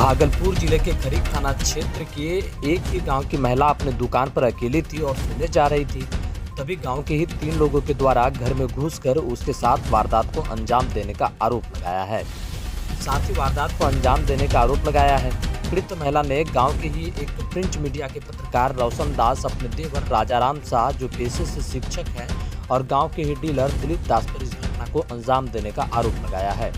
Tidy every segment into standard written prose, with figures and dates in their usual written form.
भागलपुर जिले के खरीक थाना क्षेत्र के एक ही गांव की महिला अपने दुकान पर अकेली थी और सोने जा रही थी। तभी गांव के ही 3 लोगों के द्वारा घर में घुसकर उसके साथ वारदात को अंजाम देने का आरोप लगाया है। साथ ही वारदात को अंजाम देने का आरोप लगाया है। पीड़ित महिला ने गांव के ही एक प्रिंट मीडिया के पत्रकार रोशन दास अपने देवर राजाराम शाह जो पेशे से शिक्षक हैं और गाँव के ही डीलर दिलीप दास पर इस घटना को अंजाम देने का आरोप लगाया है।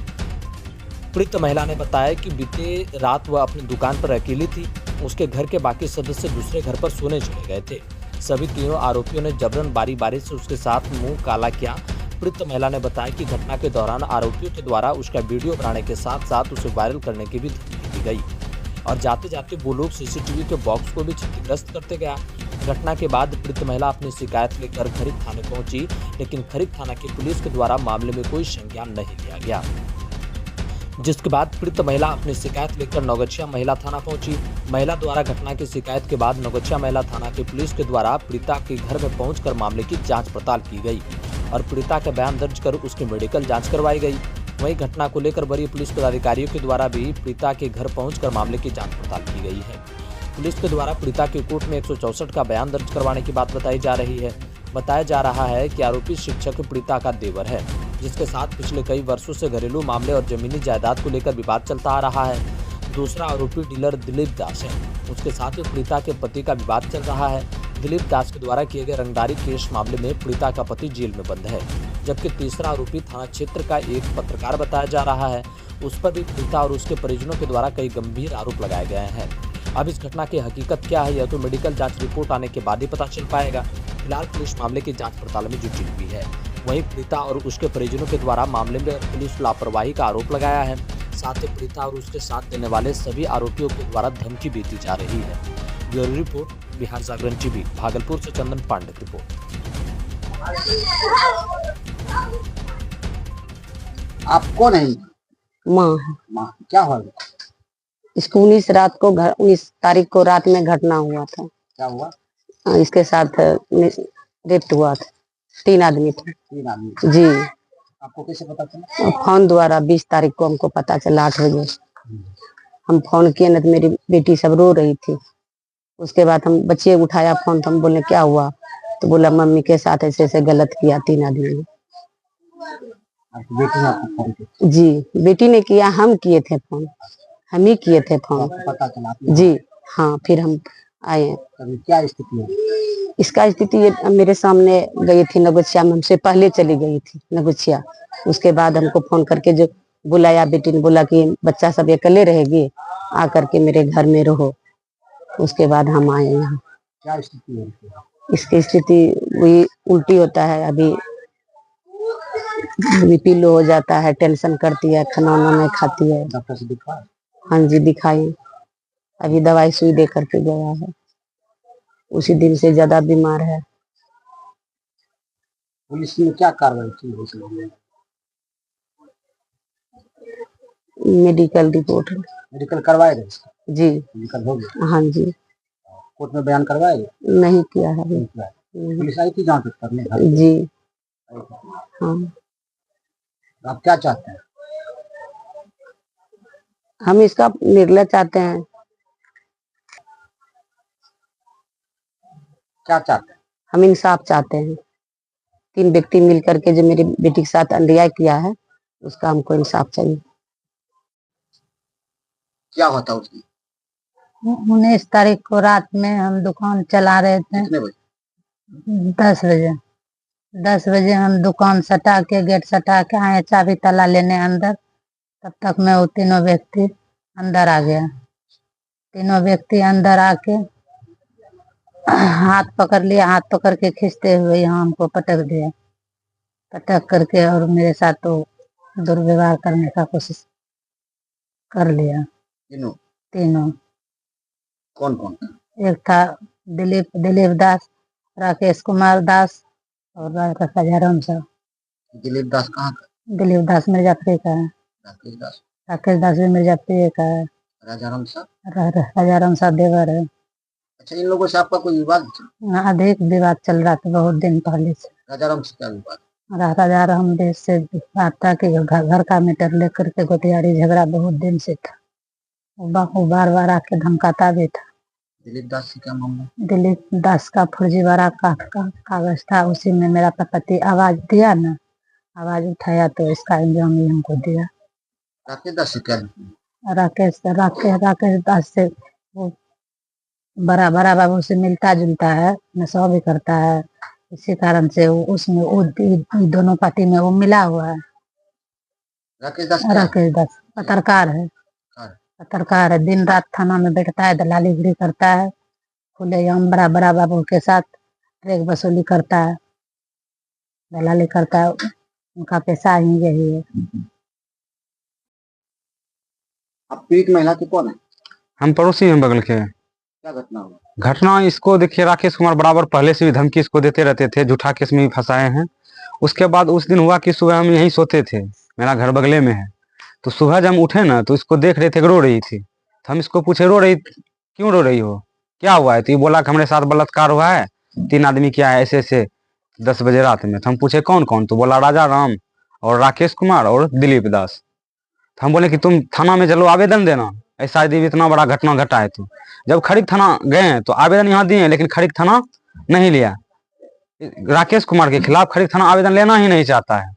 पीड़ित महिला ने बताया कि बीते रात वह अपनी दुकान पर अकेली थी। उसके घर के बाकी सदस्य दूसरे घर पर सोने चले गए थे। सभी तीनों आरोपियों ने जबरन बारी बारी से उसके साथ मुंह काला किया। पीड़ित महिला ने बताया कि घटना के दौरान आरोपियों के द्वारा उसका वीडियो बनाने के साथ साथ उसे वायरल करने की भी धमकी दी गई और जाते जाते वो लोग सीसीटीवी के बॉक्स को भी क्षतिग्रस्त करते गया। घटना के बाद पीड़ित महिला अपनी शिकायत लेकर खरीक थाने पहुंची, लेकिन खरीक थाना की पुलिस के द्वारा मामले में कोई संज्ञान नहीं लिया गया। जिसके बाद पीड़ित महिला अपनी शिकायत लेकर नौगछिया महिला थाना पहुंची। महिला द्वारा घटना की शिकायत के बाद नौगछिया महिला थाना की पुलिस के द्वारा पीड़िता के घर में पहुंचकर मामले की जांच पड़ताल की गई और पीड़िता का बयान दर्ज कर उसकी मेडिकल जांच करवाई गई। वहीं घटना को लेकर वरीय पुलिस पदाधिकारियों के द्वारा भी पीड़िता के घर पहुंचकर मामले की जांच पड़ताल की गई है। पुलिस के द्वारा पीड़िता के कोर्ट में 164 का बयान दर्ज करवाने की बात बताई जा रही है। बताया जा रहा है कि आरोपी शिक्षक पीड़िता का देवर है, जिसके साथ पिछले कई वर्षों से घरेलू मामले और जमीनी जायदाद को लेकर विवाद चलता आ रहा है। दूसरा आरोपी डीलर दिलीप दास है, उसके साथ पीड़िता के पति का विवाद चल रहा है। दिलीप दास के द्वारा किए गए रंगदारी केस मामले में पीड़िता का पति जेल में बंद है, जबकि तीसरा आरोपी थाना क्षेत्र का एक पत्रकार बताया जा रहा है। उस पर भी पीड़िता और उसके परिजनों के द्वारा कई गंभीर आरोप लगाए गए हैं। अब इस घटना की हकीकत क्या है यह तो मेडिकल जांच रिपोर्ट आने के बाद ही पता चल पाएगा। फिलहाल पुलिस मामले की जांच पड़ताल में जुटी हुई है। वहीं पीड़िता और उसके परिजनों के द्वारा मामले में पुलिस लापरवाही का आरोप लगाया है। साथ ही पीड़िता और उसके साथ देने वाले सभी आरोपियों के द्वारा धमकी भी दी जा रही है। ब्यूरो रिपोर्ट, बिहार जागरण टीवी। भागलपुर से चंदन पांडे की रिपोर्ट। आप कौन है? माँ क्या हुआ? इसको 19 तारीख को रात में घटना हुआ था। क्या हुआ? इसके साथ रेप हुआ था। 3 आदमी थे। 3 आदमी? जी। आपको कैसे पता चला? फोन द्वारा 20 तारीख को हमको पता चला 8 बजे। हम फोन किए ना तो मेरी बेटी सब रो रही थी। उसके बाद हम बच्चे उठाया फोन तो हम बोले क्या हुआ, तो बोला मम्मी के साथ ऐसे ऐसे गलत किया 3 आदमी ने। बेटी ने आपको फोन किया? जी, बेटी ने किया, हम किए थे फोन, हम ही किए थे फोन। पता चला? जी हाँ, फिर हम आए। क्या स्थिति है इसका? स्थिति ये मेरे सामने गई थी नगोचिया में, हमसे पहले चली गई थी नगोचिया। उसके बाद हमको फोन करके जो बुलाया, बेटी ने बोला कि बच्चा सब अकेले रहेगी, आ करके मेरे घर में रहो। उसके बाद हम आए यहाँ। क्या स्थिति है इसकी? स्थिति वही उल्टी होता है, अभी बीपी लो हो जाता है, टेंशन करती है, खाना वाना नहीं खाती है। डॉक्टर से दिखा? हाँ जी, दिखाई। अभी दवाई सुई दे करके गया है, उसी दिन से ज्यादा बीमार है। पुलिस ने क्या कार्रवाई की? Medical report. मेडिकल करवाएगा इसका? जी। मेडिकल हो गया? हाँ जी। कोर्ट में बयान करवाएगा? नहीं किया है। पुलिस आई थी जांच करने? जी हाँ। आप क्या चाहते हैं? हम इसका निर्णय चाहते हैं। क्या चाहते हैं? हम इंसाफ चाहते हैं। 3 व्यक्ति मिलकर के जो मेरी बेटी के साथ अन्याय किया है, उसका हमको इंसाफ चाहिए। क्या होता उसकी? 19 तारीख को रात में हम दुकान चला रहे थे। कितने बजे? 10 बजे। 10 बजे हम दुकान सटा के, गेट सटा के आए चाबी ताला लेने अंदर। तब तक में वो 3 व्यक्ति अंदर आ गया। 3 व्यक्ति अंदर आके हाथ पकड़ लिया, हाथ पकड़ के खींचते हुए यहाँ हमको पटक दिया। पटक करके और मेरे साथ तो दुर्व्यवहार करने का कोशिश कर लिया। तीनों। कौन कौन? एक था दिलीप दास, राकेश कुमार दास और राजाराम साहब। दिलीप दास कहाँ का? दिलीप दास मिर्जापुर का है। राकेश दास भी मिर्जापुर का है। राजाराम साहब? राजाराम साहब देवर है। अच्छा, इन लोगों से आपका कोई विवाद? अधिक विवाद चल रहा था बहुत दिन पहले से। राजाराम से क्या विवाद? राजाराम देश से बात था कि घर का मीटर लेकर के गोतियारी झगड़ा बहुत दिन से था। वो बार बार आके धमकाता भी था। दिलीप दास से क्या मामला? दिलीप दास का फर्जीवाड़ा का कागज था, उसी में मेरा पति आवाज दिया ना, आवाज उठाया तो इसका अंजाम ही हमको दिया। राकेश दास से क्या दुश्मनी? राकेश दास से वो बड़ा बाबू से मिलता जुलता है, नशा भी करता है, इसी कारण से वो उसमें वो दोनों पार्टी में वो मिला हुआ है। राकेश दास क्या है? राकेश दास पत्रकार है, कार। पत्रकार है, दिन रात थाना में बैठता है, दलालीगिरी करता है, खुलेआम बड़ा बाबू के साथ ट्रैक वसूली करता है, दलाली करता है, उनका पैसा ही यही है। आप पीड़ित महिला के कौन है? हम पड़ोसी हैं बगल के। क्या घटना हुआ? घटना इसको देखिए, राकेश कुमार बराबर पहले से भी धमकी इसको देते रहते थे, झूठा केस में भी फंसाए हैं। उसके बाद उस दिन हुआ कि सुबह हम यहीं सोते थे, मेरा घर बगले में है, तो सुबह जब हम उठे ना तो इसको देख रहे थे कि रो रही थी। तो हम इसको पूछे क्यों रो रही हो, क्या हुआ है? तो ये बोला कि हमारे साथ बलात्कार हुआ है, 3 आदमी किया है ऐसे ऐसे 10 बजे रात में। तो हम पूछे कौन कौन? तो बोला राजा राम और राकेश कुमार और दिलीप दास। तो हम बोले कि तुम थाना में चलो आवेदन देना, ऐसा यदि इतना बड़ा घटना घटा है। तो जब खड़ीक थाना गए तो आवेदन यहाँ दिए, लेकिन खड़ीक थाना नहीं लिया। राकेश कुमार के खिलाफ खड़ीक थाना आवेदन लेना ही नहीं चाहता है।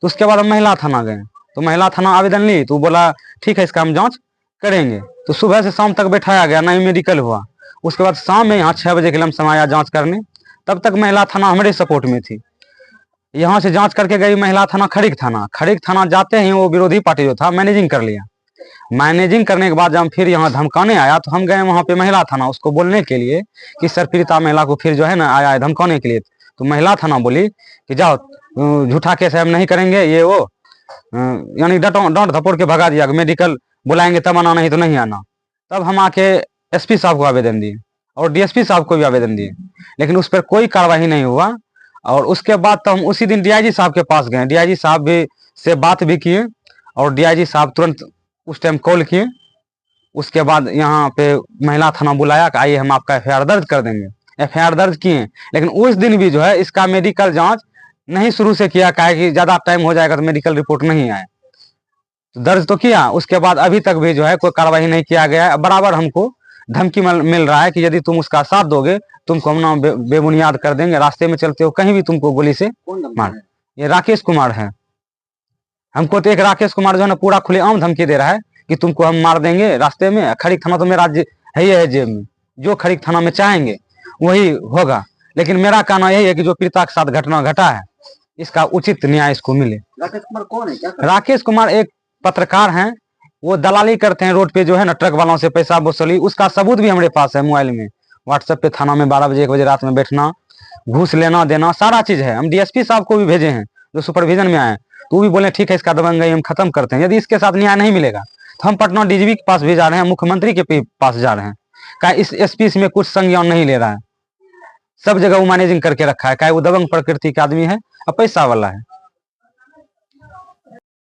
तो उसके बाद हम महिला थाना गए, तो महिला थाना आवेदन ली, तो बोला ठीक है इसका हम जांच करेंगे। तो सुबह से शाम तक बैठाया गया, ना ही मेडिकल हुआ। उसके बाद शाम में यहाँ 6 बजे के लमसम आया जांच करने, तब तक महिला थाना हमारे सपोर्ट में थी। यहाँ से जांच करके गई महिला थाना खड़ीक थाना जाते ही वो विरोधी पार्टी जो था मैनेजिंग कर लिया। मैनेजिंग करने के बाद जब फिर यहाँ धमकाने आया तो हम गए वहाँ पे महिला थाना उसको बोलने के लिए कि सर पीड़िता महिला को फिर जो है ना आया है धमकाने के लिए। तो महिला थाना बोली कि जाओ झूठा केस है हम नहीं करेंगे, ये वो यानी डांट धपोड़ के भगा दिया, मेडिकल बुलाएंगे तब आना, नहीं तो नहीं आना। तब हम आके एसपी साहब को आवेदन दिए और डीएसपी साहब को भी आवेदन दिए, लेकिन उस पर कोई कार्रवाई नहीं हुआ। और उसके बाद तो हम उसी दिन डीआईजी साहब के पास गए, डीआईजी साहब भी से बात भी किए और डीआईजी साहब तुरंत उस टाइम कॉल किए। उसके बाद यहाँ पे महिला थाना बुलाया कि आइए हम आपका एफआईआर दर्ज कर देंगे। एफआईआर दर्ज किए, लेकिन उस दिन भी जो है इसका मेडिकल जांच नहीं शुरू से किया, कहा कि ज्यादा टाइम हो जाएगा तो मेडिकल रिपोर्ट नहीं आए। तो दर्ज तो किया, उसके बाद अभी तक भी जो है कोई कार्रवाई नहीं किया गया है। बराबर हमको धमकी मिल रहा है कि यदि तुम उसका साथ दोगे तुमको हम ना बेबुनियाद कर देंगे, रास्ते में चलते हो कहीं भी तुमको गोली से मार। ये राकेश कुमार है। हमको तो एक राकेश कुमार जो है ना पूरा खुलेआम धमकी दे रहा है कि तुमको हम मार देंगे रास्ते में। खड़ीक थाना तो मेरा है ही है जेब में, जो खड़ीक थाना में चाहेंगे वही होगा। लेकिन मेरा कहना यही है कि जो पीड़िता के साथ घटना घटा है इसका उचित न्याय इसको मिले। राकेश कुमार कौन है? क्या राकेश कुमार एक पत्रकार हैं, वो दलाली करते हैं रोड पे जो है ना ट्रक वालों से पैसा वसूली। उसका सबूत भी हमारे पास है मोबाइल में, व्हाट्सएप पे थाना में 12 बजे 1 बजे रात में बैठना, घूस लेना देना सारा चीज है। हम डीएसपी साहब को भी भेजे हैं जो सुपरविजन में आए, तो भी बोले ठीक है इसका दबंगई हम खत्म करते हैं। यदि इसके साथ न्याय नहीं मिलेगा तो हम पटना डीजीपी के पास भी जा रहे हैं, मुख्यमंत्री के पास जा रहे हैं। क्या इस एसपी इसमें कुछ संज्ञान नहीं ले रहा है, सब जगह वो मैनेजिंग करके रखा है। क्या वो दबंग प्रकृति का आदमी है और पैसा वाला है।